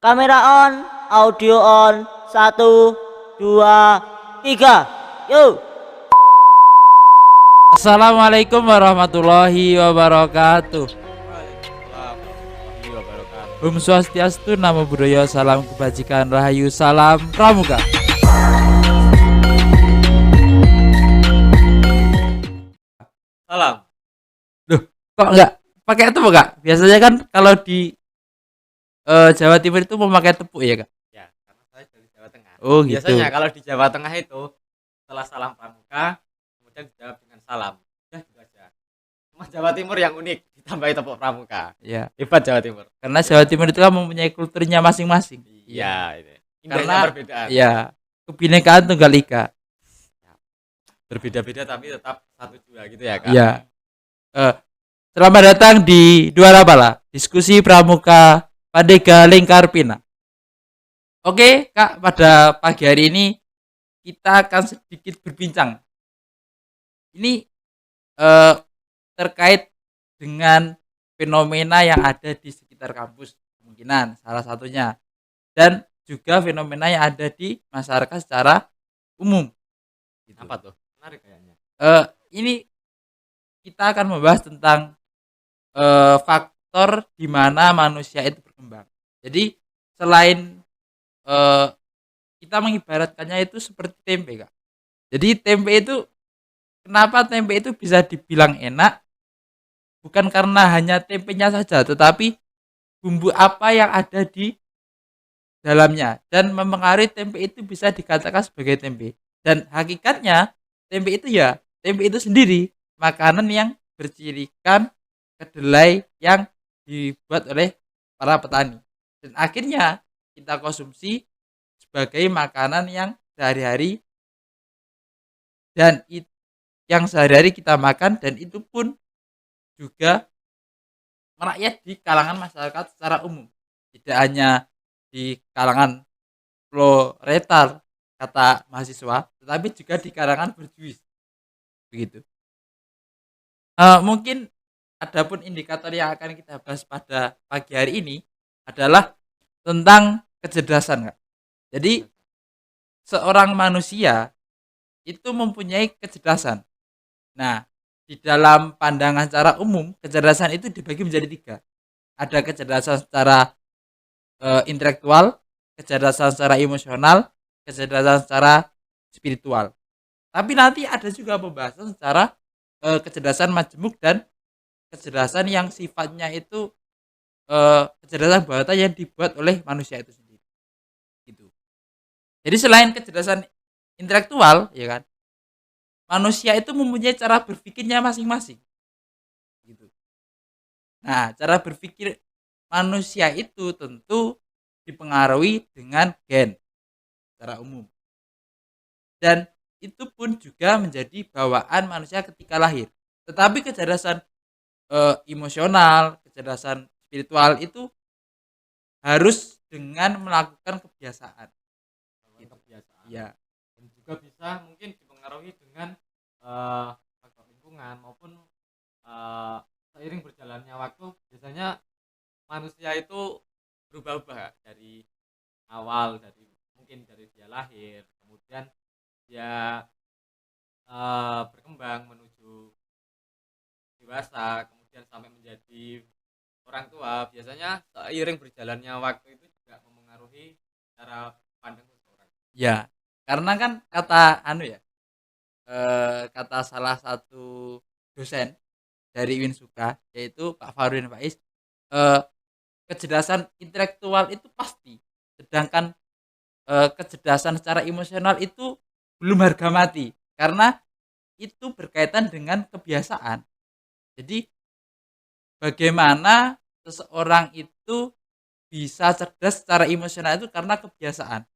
Kamera on, audio on, 1, 2, 3, yuk. Assalamualaikum warahmatullahi wabarakatuh. Waalaikumsalam warahmatullahi wabarakatuh. Om Swastiastu, Namo Buddhaya, salam kebajikan, rahayu, salam pramuka. Salam. Duh, kok enggak pakai tepuk kak? Biasanya kan kalau di Jawa Timur itu memakai tepuk ya kak? Ya, karena saya dari Jawa Tengah. Oh gitu. Biasanya kalau di Jawa Tengah itu setelah salam pramuka, kemudian dijawab dengan salam. Ya, gitu aja. Cuma Jawa Timur yang unik, ditambahi tepuk pramuka. Ya, Hebat Jawa Timur. karena Jawa Timur itu kan mempunyai kulturnya masing-masing. Iya, ini. Karena Indahnya perbedaan. ya kebinekaan tunggal ika. Berbeda-beda tapi tetap satu jua gitu ya, Kak. Ya. Selamat datang di Dua Rapala, diskusi pramuka Padega Lingkar Pina. Oke, Kak, pada pagi hari ini kita akan sedikit berbincang. Ini terkait dengan fenomena yang ada di sekitar kampus, kemungkinan salah satunya, dan juga fenomena yang ada di masyarakat secara umum. Gitu. Apa tuh? Menarik kayaknya. Ini kita akan membahas tentang faktor di mana manusia itu berkembang. Jadi selain kita mengibaratkannya itu seperti tempe, Kak. Jadi tempe itu, kenapa tempe itu bisa dibilang enak? Bukan karena hanya tempenya saja, tetapi bumbu apa yang ada di dalamnya dan mempengaruhi tempe itu bisa dikatakan sebagai tempe. Dan hakikatnya tempe itu ya tempe itu sendiri, makanan yang bercirikan kedelai yang dibuat oleh para petani. Dan akhirnya kita konsumsi sebagai makanan yang sehari-hari dan yang sehari-hari kita makan, dan itu pun juga merakyat di kalangan masyarakat secara umum. Tidak hanya di kalangan proletar kata mahasiswa, tetapi juga di kalangan berjuis. Begitu. Mungkin adapun indikator yang akan kita bahas pada pagi hari ini adalah tentang kecerdasan, Kak. Jadi seorang manusia itu mempunyai kecerdasan. Nah, di dalam pandangan secara umum, kecerdasan itu dibagi menjadi 3. Ada kecerdasan secara intelektual, kecerdasan secara emosional, kecerdasan secara spiritual. Tapi nanti ada juga pembahasan secara kecerdasan majemuk dan kecerdasan yang sifatnya itu kecerdasan buatan yang dibuat oleh manusia itu sendiri. Gitu. Jadi selain kecerdasan intelektual, ya kan, manusia itu mempunyai cara berpikirnya masing-masing. Gitu. Nah, cara berpikir manusia itu tentu dipengaruhi dengan gen secara umum. Dan itu pun juga menjadi bawaan manusia ketika lahir. Tetapi kecerdasan emosional, kecerdasan spiritual itu harus dengan melakukan kebiasaan. Kebiasaan. Ya, Dan juga bisa mungkin dipengaruhi dengan faktor lingkungan maupun seiring berjalannya waktu. Biasanya manusia itu berubah-ubah dari awal, mungkin dari dia lahir, kemudian dia berkembang menuju dewasa, kemudian sampai menjadi orang tua. Biasanya seiring berjalannya waktu itu juga mempengaruhi cara pandang seseorang. ya. Karena kan kata kata salah satu dosen dari Winsuka, yaitu Pak Farudin Faiz, kecerdasan intelektual itu pasti, sedangkan kecerdasan secara emosional itu belum harga mati, karena itu berkaitan dengan kebiasaan. Jadi bagaimana seseorang itu bisa cerdas secara emosional itu karena kebiasaan.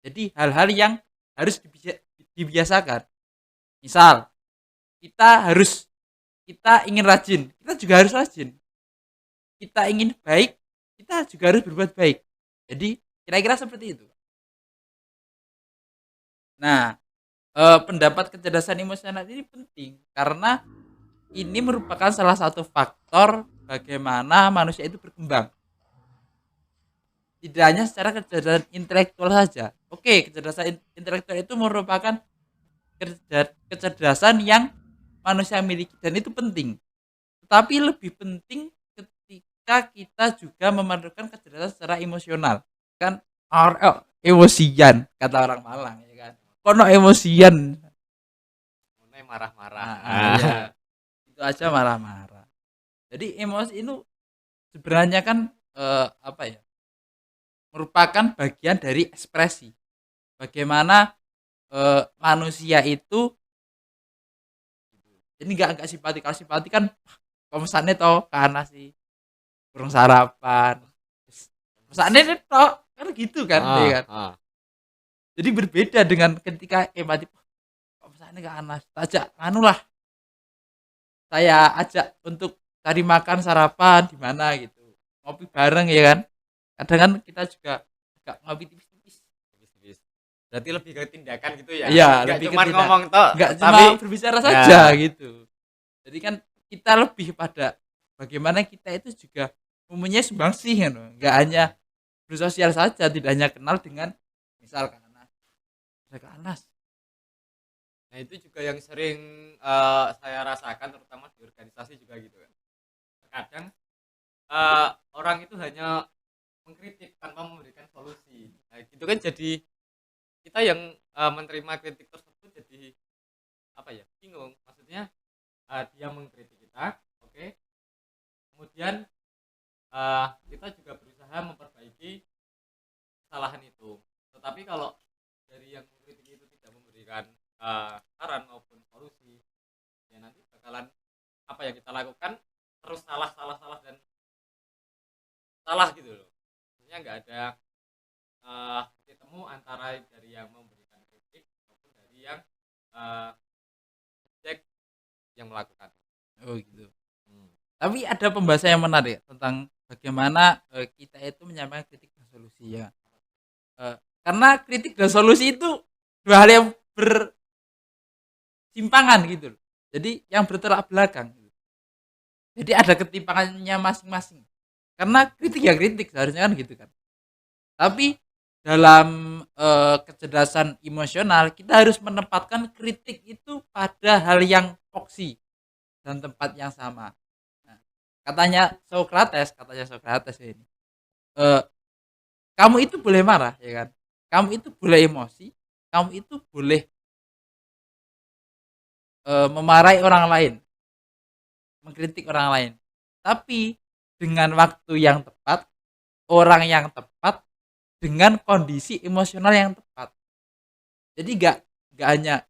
Jadi hal-hal yang harus dibiasakan. Misal kita ingin rajin, kita juga harus rajin. Kita ingin baik, kita juga harus berbuat baik. Jadi kira-kira seperti itu. Nah, pendapat kecerdasan emosional ini penting karena ini merupakan salah satu faktor bagaimana manusia itu berkembang. tidak hanya secara kecerdasan intelektual saja. Oke, kecerdasan intelektual itu merupakan kecerdasan yang manusia miliki dan itu penting. Tetapi lebih penting ketika kita juga memerlukan kecerdasan secara emosional. Kan emosian kata orang Malang ya kan. Kono emosian. Mulai marah-marah. Iya. Itu aja marah-marah. Jadi emosi itu sebenarnya kan apa ya? Merupakan bagian dari ekspresi. Bagaimana manusia itu ini enggak simpati. Kalau simpati kan pemesannya toh karena sih kurang sarapan. Pesannya nih toh kan gitu kan, ya kan. Jadi berbeda dengan ketika empati. Pemesannya ke Anas, ajak anu lah. Saya ajak untuk cari makan sarapan di mana gitu. Ngopi bareng ya kan. Kadang kan kita juga agak ngopi tipis-tipis. Berarti lebih ke tindakan gitu ya. Iya, Enggak lebih ke cuma tindak- ngomong toh, Enggak tapi cuma berbicara saja gitu. Jadi kan kita lebih pada bagaimana kita itu juga umumnya sumbangsih kan. Enggak hanya bersosial saja, tidak hanya kenal dengan misal Kak Anas. Kak Anas. nah itu juga yang sering saya rasakan terutama di organisasi juga gitu kan. Terkadang orang itu hanya mengkritik tanpa memberikan solusi. Nah, gitu kan jadi kita yang menerima kritik tersebut jadi apa ya? Bingung. Maksudnya dia mengkritik kita, oke. Kemudian kita juga berusaha memperbaiki kesalahan itu. Tetapi kalau dari yang mengkritik itu tidak memberikan saran maupun solusi, ya nanti bakalan apa yang kita lakukan terus salah dan salah gitu loh. Maksudnya nggak ada titik temu antara dari yang memberikan kritik maupun dari yang cek yang melakukan. Oh gitu. Tapi ada pembahasan yang menarik tentang bagaimana kita itu menyampaikan kritik dan solusi ya. Karena kritik dan solusi itu dua hal yang bersimpangan gitu loh. Jadi yang bertolak belakang. Jadi ada ketimpangannya masing-masing. Karena kritik ya kritik seharusnya kan gitu kan. Tapi dalam kecerdasan emosional kita harus menempatkan kritik itu pada hal yang foksi dan tempat yang sama. Nah, katanya Socrates ini, kamu itu boleh marah ya kan, kamu itu boleh emosi, kamu itu boleh memarahi orang lain, mengkritik orang lain, tapi dengan waktu yang tepat, orang yang tepat, dengan kondisi emosional yang tepat. Jadi gak hanya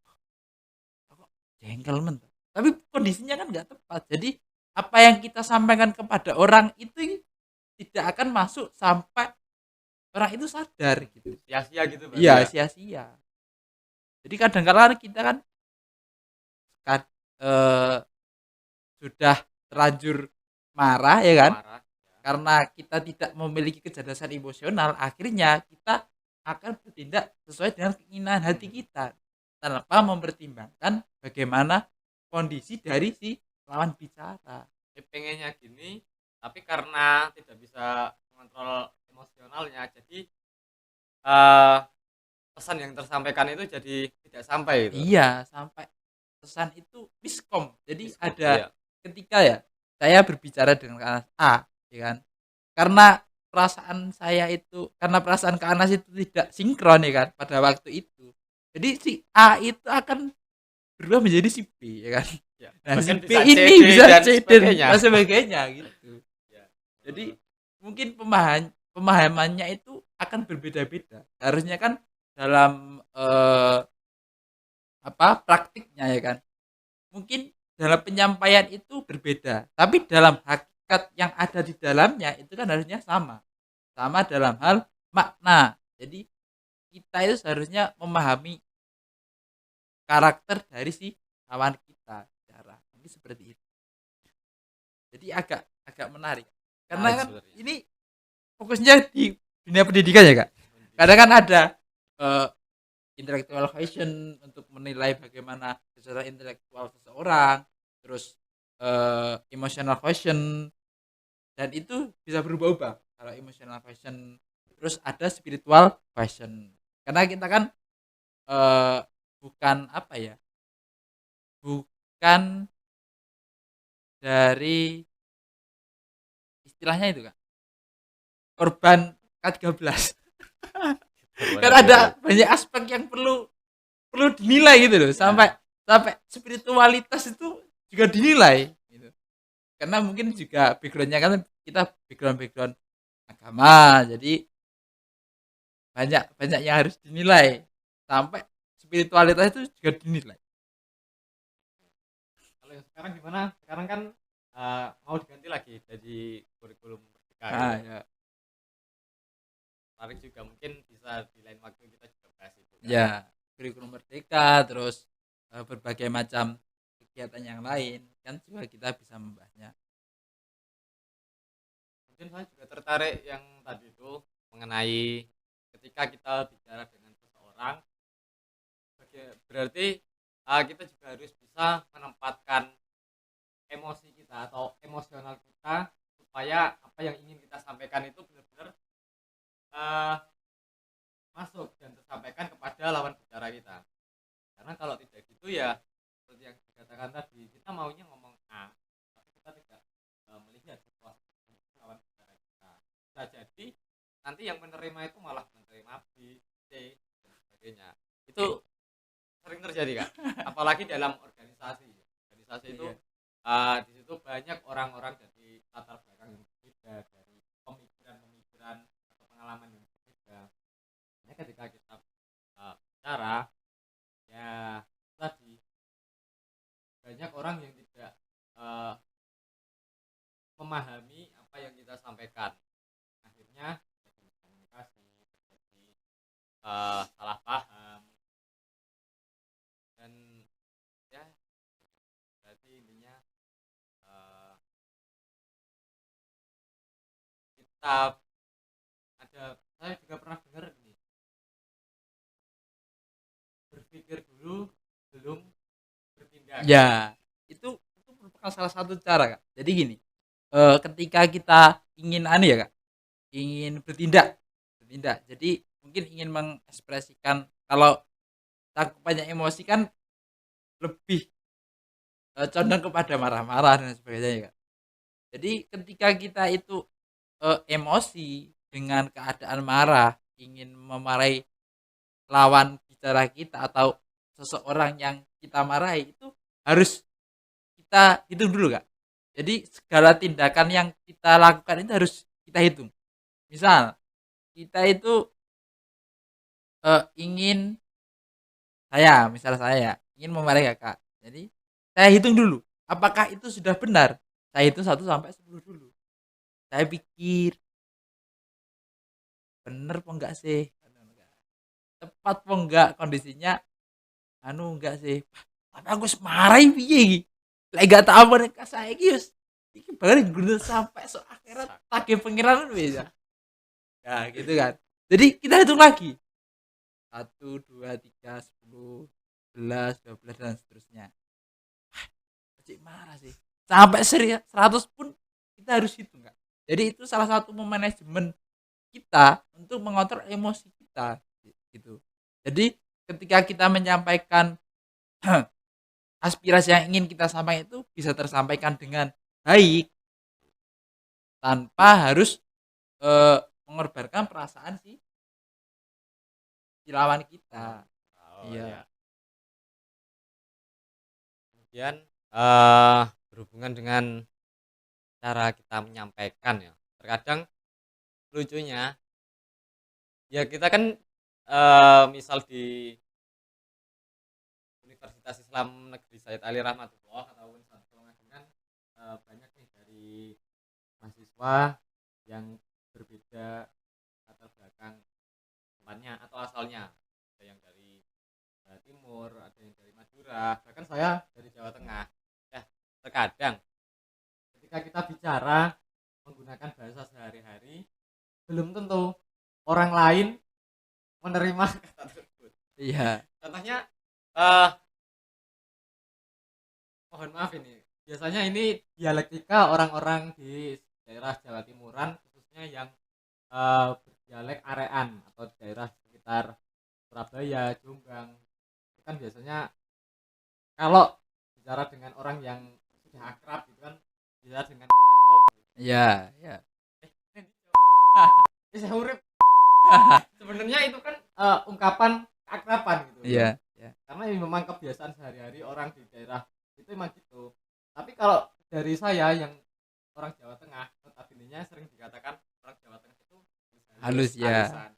jengkel men, tapi kondisinya kan gak tepat. Jadi apa yang kita sampaikan kepada orang itu tidak akan masuk sampai orang itu sadar gitu. Sia-sia gitu berarti Iya, ya. sia-sia. Jadi kadang-kadang kita kan sudah terlanjur marah ya kan, Marah. karena kita tidak memiliki kecerdasan emosional, akhirnya kita akan bertindak sesuai dengan keinginan hati kita tanpa mempertimbangkan bagaimana kondisi dari si lawan bicara. Pengennya gini, tapi karena tidak bisa mengontrol emosionalnya, jadi pesan yang tersampaikan itu jadi tidak sampai itu. Iya, sampai pesan itu miskom. Jadi Miskom, ada iya. ketika ya saya berbicara dengan Kak Anas A, ya kan? Karena perasaan Kak Anas itu tidak sinkron ya kan pada waktu itu. Jadi si A itu akan berubah menjadi si B ya kan. Ya, Nah, si bahkan B bisa ini CD bisa dan C dan sebagainya. sebagainya gitu. Ya. Jadi mungkin pemahamannya itu akan berbeda-beda. Harusnya kan dalam praktiknya ya kan. Mungkin dalam penyampaian itu berbeda, tapi dalam hakikat yang ada di dalamnya itu kan harusnya sama. Sama dalam hal makna. Jadi kita itu seharusnya memahami karakter dari si lawan kita cara. Mungkin seperti itu. Jadi agak menarik. Karena kan sebenarnya. ini fokusnya di dunia pendidikan ya kak. Kadang kan ada intellectual quotient untuk menilai bagaimana secara intelektual seseorang, terus emotional quotient, dan itu bisa berubah-ubah. Kalau emotional quotient terus ada spiritual passion. Karena kita kan bukan apa ya, bukan dari istilahnya itu Kak, korban K13. Kan ada banyak aspek yang perlu perlu dinilai gitu loh, sampai sampai spiritualitas itu juga dinilai gitu. Karena mungkin juga backgroundnya kan kita background agama, jadi banyak banyak yang harus dinilai sampai spiritualitas itu juga dinilai. Kalau yang sekarang gimana? Sekarang kan mau diganti lagi jadi kurikulum merdeka gitu. Nah, ya, Tarik juga mungkin bisa di lain waktu kita juga bahas itu kan. ya kurikulum merdeka, terus berbagai macam kegiatan yang lain kan juga kita bisa membahasnya. Mungkin saya juga tertarik yang tadi itu mengenai ketika kita bicara dengan seseorang, berarti kita juga harus bisa menempatkan emosi kita atau emosional kita supaya apa yang ingin kita sampaikan itu benar-benar eh, masuk dan tersampaikan kepada lawan bicara kita. Karena kalau tidak gitu ya seperti yang dikatakan tadi, kita maunya ngomong A tapi kita tidak melihat situasi lawan bicara kita. Bisa jadi nanti yang menerima itu malah menerima B, C dan sebagainya. Itu sering terjadi Kak. Apalagi dalam organisasi. Organisasi itu di situ banyak orang-orang dari latar belakang yang berbeda, dari pemikiran-pemikiran atau pengalaman yang berbeda. Hanya ketika kita bicara, ya tadi banyak orang yang tidak memahami apa yang kita sampaikan. Akhirnya terjadi komunikasi, terjadi salah paham, dan ya berarti intinya kita saya juga pernah dengar ini, berpikir dulu belum bertindak. Ya, itu merupakan salah satu cara Kak. Jadi gini, ketika kita ingin ya Kak, ingin bertindak bertindak, jadi mungkin ingin mengekspresikan, kalau cakupannya emosi kan lebih condong kepada marah-marah dan sebagainya ya Kak. Jadi ketika kita itu emosi dengan keadaan marah, ingin memarahi lawan bicara kita atau seseorang yang kita marahi, itu harus kita hitung dulu Kak. Jadi segala tindakan yang kita lakukan itu harus kita hitung. Misal kita itu ingin, saya ingin memarahi Kakak. Jadi saya hitung dulu, apakah itu sudah benar? Saya hitung 1 sampai 10 dulu. Saya pikir, bener apa enggak sih? Tepat apa enggak kondisinya? Enggak sih. Tapi aku wis marahi piye iki? Lek gak tak ampun ka saya iki wis iki bareng guna sampai so akhirat tagih pengiran wis ya. Ya gitu kan. Jadi kita hitung lagi. 1, 2, 3, 10, 11, 12 dan seterusnya. Cik marah sih. Sampai 100 pun kita harus hitung Kak. Jadi itu salah satu manajemen kita untuk mengontrol emosi kita gitu. Jadi ketika kita menyampaikan aspirasi yang ingin kita sampaikan itu bisa tersampaikan dengan baik tanpa harus mengorbankan perasaan si lawan kita. Iya. Ya. Kemudian berhubungan dengan cara kita menyampaikan ya. Terkadang lucunya ya kita kan misal di Universitas Islam Negeri Said Ali Rahmatullah ataupun Samsul kan banyak nih dari mahasiswa yang berbeda latar belakang tempatnya atau asalnya. Ada yang dari Jawa Timur, ada yang dari Madura, bahkan saya dari Jawa Tengah. Ya, terkadang ketika kita bicara menggunakan bahasa sehari-hari, belum tentu orang lain menerima kata tersebut. Iya. Contohnya, mohon maaf ini, biasanya ini dialektika orang-orang di daerah Jawa Timuran, khususnya yang dialek arean atau daerah sekitar Surabaya, Jombang. Itu kan biasanya kalau bicara dengan orang yang sudah akrab gitu kan bicara dengan kata cok. Iya, iya. Saya urip. Sebenarnya itu kan ungkapan keakraban gitu. Iya, iya. Karena ini memang kebiasaan sehari-hari orang di daerah itu memang gitu. Tapi kalau dari saya yang orang Jawa Tengah, notabene sering dikatakan orang Jawa Tengah itu Halus, ya. halusan.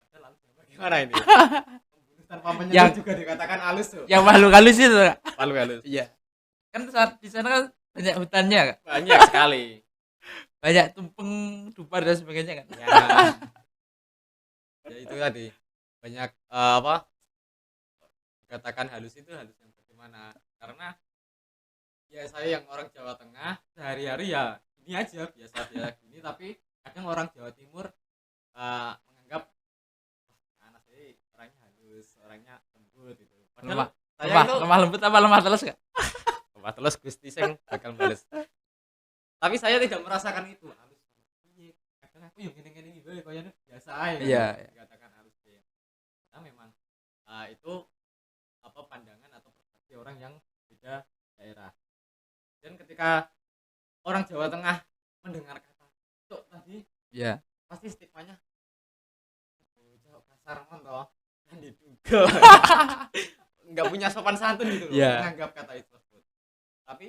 Padahal halus bagaimana ini? Pembunuh tanpa menyentuh Yang- juga dikatakan halus tuh. Yang makhluk halus itu, Kak. Palu halus. Iya. Kan di sana kan banyak hutannya, Kak. Banyak sekali. Banyak tumpeng, dupa dan sebagainya kan. Ya. Ya itu tadi. Banyak apa? Dikatakan halus itu halus yang bagaimana? Karena ya saya yang orang Jawa Tengah sehari-hari ya ini aja biasa-biasa gini, tapi kadang orang Jawa Timur menganggap "Wah, anak saya orangnya halus, orangnya lembut gitu. Padahal saya itu Lemah lembut apa lemah telus, Kak? lemah telus Gusti sing bakal bales. Tapi saya tidak merasakan itu halus. Iya, kadang aku yang gini-gini iki wae koyone biasa aja. Iya. Dikatakan halus ya. Karena memang itu apa pandangan atau persepsi orang yang beda daerah. Dan ketika orang Jawa Tengah mendengar kata cok tadi Iya. pasti stigmanya cok kasar mon toh kan diduga nggak punya sopan santun gitu loh Iya. menganggap kata itu tersebut. Tapi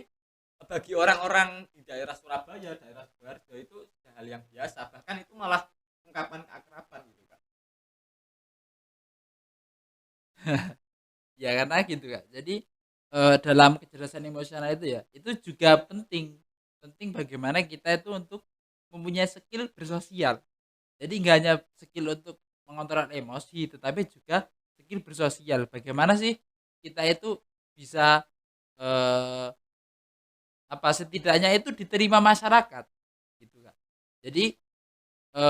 bagi orang-orang di daerah Surabaya, daerah Sidoarjo itu sudah hal yang biasa, bahkan itu malah ungkapan keakraban gitu kan. Ya karena gitu, Kak. Jadi dalam kecerdasan emosional itu ya, itu juga penting. Penting bagaimana kita itu untuk mempunyai skill bersosial. Jadi nggak hanya skill untuk mengontrol emosi, tetapi juga skill bersosial. Bagaimana sih kita itu bisa eh, apa setidaknya itu diterima masyarakat, gitu Kak. Jadi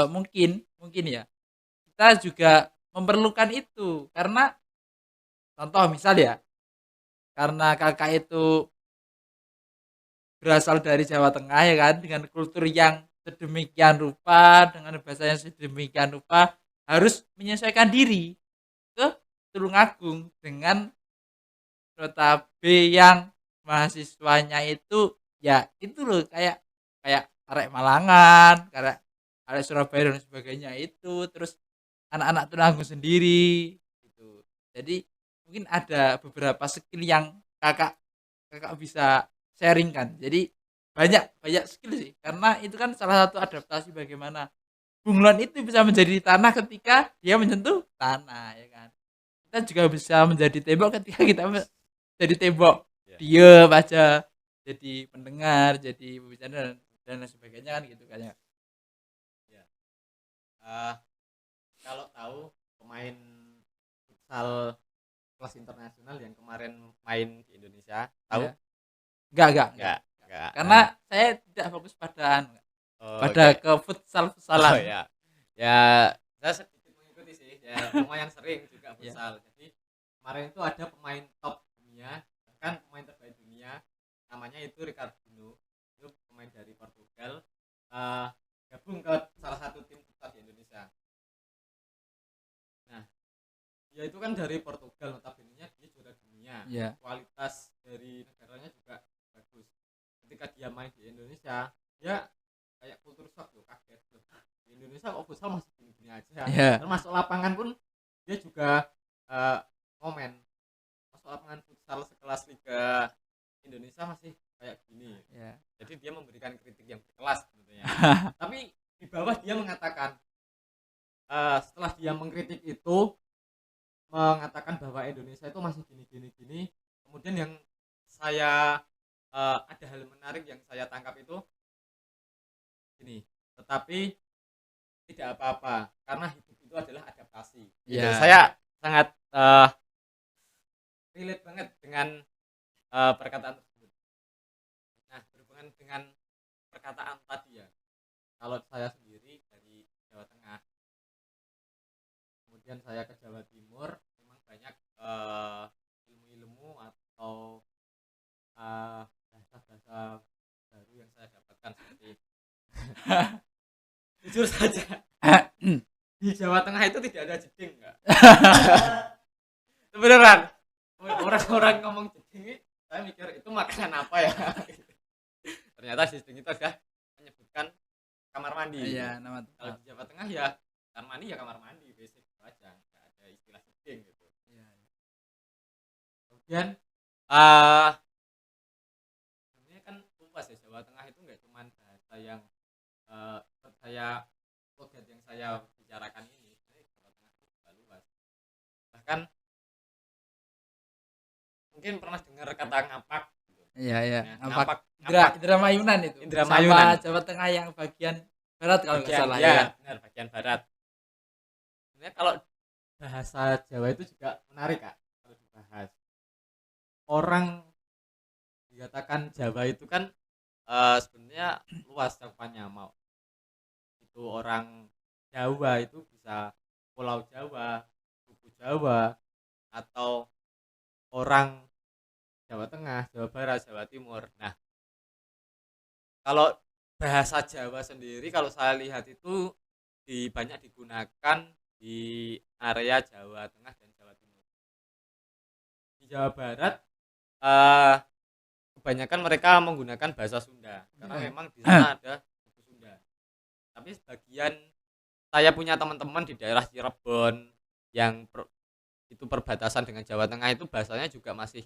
mungkin ya kita juga memerlukan itu karena contoh misal ya, karena Kakak itu berasal dari Jawa Tengah ya kan, dengan kultur yang sedemikian rupa, dengan bahasa yang sedemikian rupa, harus menyesuaikan diri ke Tulungagung dengan notabe yang mahasiswanya itu ya itu loh kayak kayak arek Malangan, kayak arek Surabaya dan sebagainya itu, terus anak-anak Tulungagung sendiri gitu. Jadi mungkin ada beberapa skill yang kakak kakak bisa sharing kan. Jadi banyak banyak skill sih karena itu kan salah satu adaptasi bagaimana bunglon itu bisa menjadi tanah ketika dia menyentuh tanah ya kan. Kita juga bisa menjadi tembok ketika kita jadi tembok. Ya. Diam aja, jadi pendengar, jadi pembicara dan lain sebagainya kan gitu kan ya. Kalau tahu pemain futsal kelas internasional yang kemarin main di Indonesia, tahu? Ya. Enggak. Enggak. Karena saya tidak fokus pada pada oke. ke Oh futsal-futsalan. ya. Ya, saya sedikit mengikuti sih. Ya, lumayan sering juga Ya. futsal. Jadi kemarin itu ada pemain top dunia, bahkan pemain terbaik dunia, namanya itu Ricardinho. Itu pemain dari Portugal. Gabung ke salah satu tim futsal di Indonesia. Nah, dia itu kan dari Portugal, notabene-nya dia juara dunia. Ya. Kualitas dari negaranya juga bagus. Ketika dia main di Indonesia, dia kayak kultur shock loh, kaget loh. Di Indonesia kok futsal masih gini-gini aja. Ya. Termasuk lapangan pun dia juga komen. Masuk lapangan futsal sekelas Liga Indonesia masih kayak gini. Ya. Jadi dia memberikan kritik yang berkelas sebetulnya. Tapi di bawah dia mengatakan setelah dia mengkritik itu mengatakan bahwa Indonesia itu masih gini. Kemudian yang saya ada hal menarik yang saya tangkap itu gini, tetapi tidak apa-apa karena hidup itu adalah adaptasi. Gitu. Ya. Saya sangat relate banget dengan perkataan tersebut. Nah, berhubungan dengan perkataan tadi ya. Kalau saya sendiri dari Jawa Tengah, kemudian saya ke Jawa Timur, memang banyak ilmu-ilmu atau bahasa-bahasa baru yang saya dapatkan seperti jujur saja di Jawa Tengah itu tidak ada jeding enggak? Itu beneran. Orang-orang ngomong jeding, saya mikir itu makanan apa ya? Ternyata jeding itu adalah menyebutkan kamar mandi. Iya, nama Kalau tempat. di Jawa Tengah ya kamar mandi ya kamar mandi basic itu aja, nggak ada istilah jeding gitu. Iya. Kemudian eh sebenarnya kan luas ya, Jawa Tengah itu nggak cuma bahasa yang saya logat yang saya bicarakan ini. Sebenarnya Jawa Tengah itu juga luas. Bahkan mungkin pernah dengar kata ngapak gitu. Iya, iya. Ya, Ngapak. ngapak Indramayunan itu. Indramayunan. Sama Jawa Tengah yang bagian barat kalau nggak bagian salah ya, ya. benar bagian barat. Sebenarnya kalau bahasa Jawa itu juga menarik Kak kalau dibahas. Orang dikatakan Jawa itu kan sebenarnya luas cakupannya, mau itu orang Jawa itu bisa Pulau Jawa, suku Jawa, atau orang Jawa Tengah, Jawa Barat, Jawa Timur. Nah, kalau bahasa Jawa sendiri kalau saya lihat itu banyak digunakan di area Jawa Tengah dan Jawa Timur. Di Jawa Barat eh kebanyakan mereka menggunakan bahasa Sunda karena memang di sana ada suku Sunda. Tapi sebagian saya punya teman-teman di daerah Cirebon yang itu perbatasan dengan Jawa Tengah itu bahasanya juga masih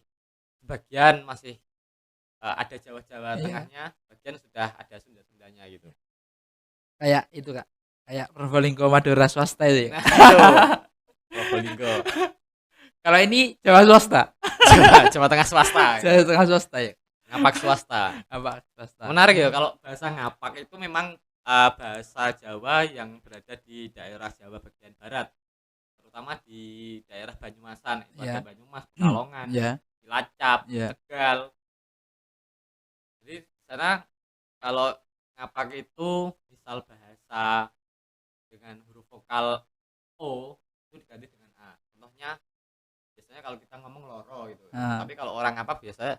sebagian masih ada Jawa-Jawa Iya. Tengahnya, sebagian sudah ada Sunda-Sundanya gitu. Kayak itu Kak. Kayak Probolinggo Madura swasta itu ya. Nah, itu Probolinggo. Kalau ini Jawa swasta. Jawa Tengah swasta. Jawa Tengah swasta ya. Ngapak swasta. Apa swasta? Menarik ya kalau bahasa ngapak itu memang bahasa Jawa yang berada di daerah Jawa bagian barat, terutama di daerah Banyumasan. Itu Iya. ada Banyumas, Pekalongan, Iya. Cilacap, Iya. Tegal. Jadi di sana kalau ngapak itu misal bahasa dengan huruf vokal O itu diganti dengan A. Contohnya biasanya kalau kita ngomong loro gitu. Ah. Tapi kalau orang ngapak biasanya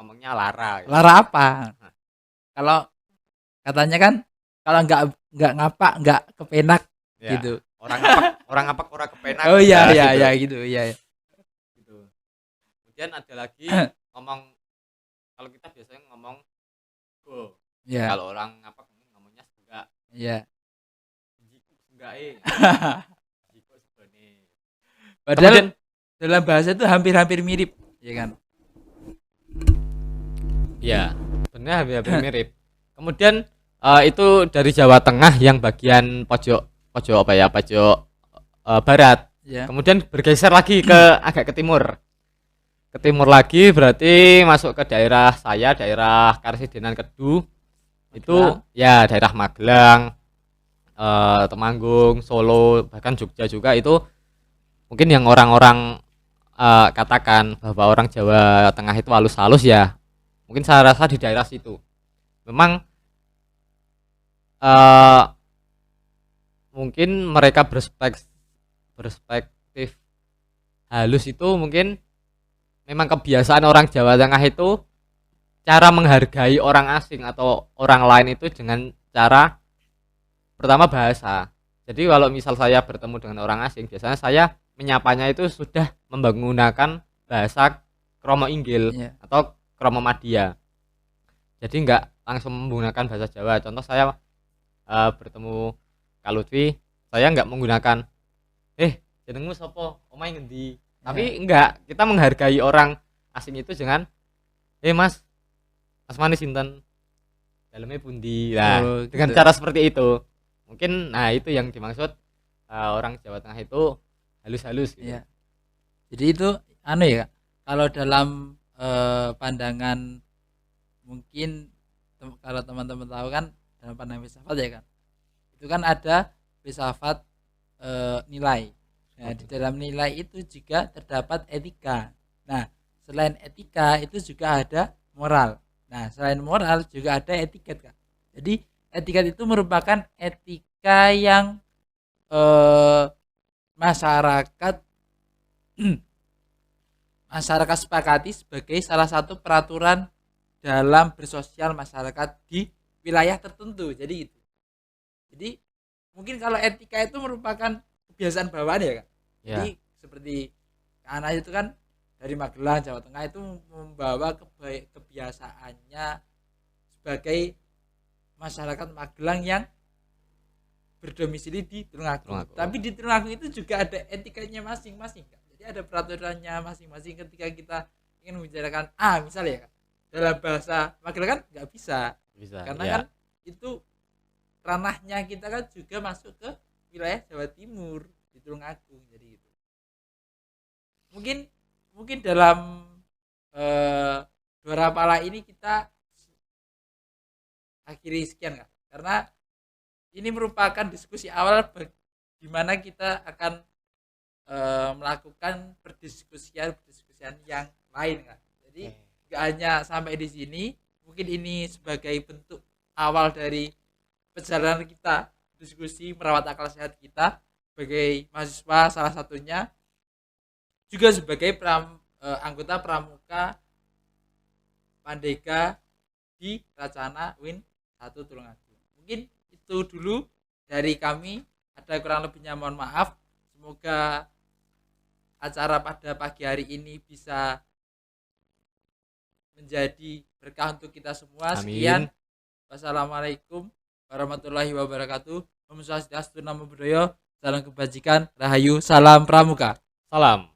ngomongnya lara gitu. Lara apa? Nah. Kalau katanya kan kalau nggak ngapak nggak kepenak Ya, gitu. orang ngapak orang kepenak. Oh iya ya, iya gitu. iya gitu iya. Gitu. Kemudian ada lagi ngomong, kalau kita biasanya ngomong go. Iya. Kalau orang ngapak ngomongnya enggak. Iya. Jiku enggak Jiku sebene. Padahal Kemudian dalam bahasa itu hampir-hampir mirip, ya kan? ya, sebenarnya hampir mirip. Kemudian itu dari Jawa Tengah yang bagian pojok apa ya? Pojok barat. Ya. Kemudian bergeser lagi ke agak ke timur. Ke timur lagi berarti masuk ke daerah saya, daerah Karesidenan Kedu. Itu ya daerah Magelang, Temanggung, Solo, bahkan Jogja juga. Itu mungkin yang orang-orang katakan bahwa orang Jawa Tengah itu halus-halus ya. Mungkin saya rasa di daerah situ. Memang mungkin mereka berspektif halus itu mungkin memang kebiasaan orang Jawa Tengah itu cara menghargai orang asing atau orang lain itu dengan cara pertama bahasa. Jadi kalau misal saya bertemu dengan orang asing, biasanya saya menyapanya itu sudah menggunakan bahasa Kromo Inggil Iya. atau Kromo Madya. Jadi enggak langsung menggunakan bahasa Jawa. Contoh saya bertemu Kak Lutfi, saya enggak menggunakan jenengmu sapa? Omahe ngendi? Tapi enggak, kita menghargai orang asing itu dengan Mas Mani sinten? Dalamnya pundi. Nah, dengan gitu. cara seperti itu. Mungkin itu yang dimaksud orang Jawa Tengah itu halus-halus gitu. Iya. Jadi itu anu ya, Kak. Kalau dalam pandangan mungkin kalau teman-teman tahu kan dalam pandangan filsafat ya kan. Itu kan ada filsafat nilai. Nah, di dalam nilai itu juga terdapat etika. Nah, selain etika itu juga ada moral. Nah, selain moral juga ada etiket, Kak. Jadi etiket itu merupakan etika yang masyarakat masyarakat sepakati sebagai salah satu peraturan dalam bersosial masyarakat di wilayah tertentu. Jadi itu. Jadi mungkin kalau etika itu merupakan kebiasaan bawaan ya Kak. Ya. Jadi seperti Kak Anas itu kan dari Magelang Jawa Tengah itu membawa kebiasaannya sebagai masyarakat Magelang yang berdomisili di Tulungagung. Tulungagung. Tapi di Tulungagung itu juga ada etikanya masing-masing Kak. Jadi ada peraturannya masing-masing ketika kita ingin membicarakan misalnya ya Kak, dalam bahasa Magelang kan nggak bisa Bisa. karena ya. kan itu ranahnya kita kan juga masuk ke wilayah Jawa Timur di Tulungagung, jadi gitu. Mungkin dalam Dora Pala ini kita akhiri sekian Kak, karena ini merupakan diskusi awal di mana kita akan melakukan perdiskusian yang lain Kak. Jadi nggak hanya sampai di sini, mungkin ini sebagai bentuk awal dari perjalanan kita diskusi merawat akal sehat kita sebagai mahasiswa salah satunya, juga sebagai anggota pramuka Pandega di Racana Win 1 Tulungagung. Mungkin itu dulu dari kami, ada kurang lebihnya mohon maaf. Semoga acara pada pagi hari ini bisa menjadi berkah untuk kita semua. Amin. Sekian. Wassalamualaikum warahmatullahi wabarakatuh. Om Swastiastu, Namo Buddhaya, salam kebajikan, rahayu, salam pramuka. Salam.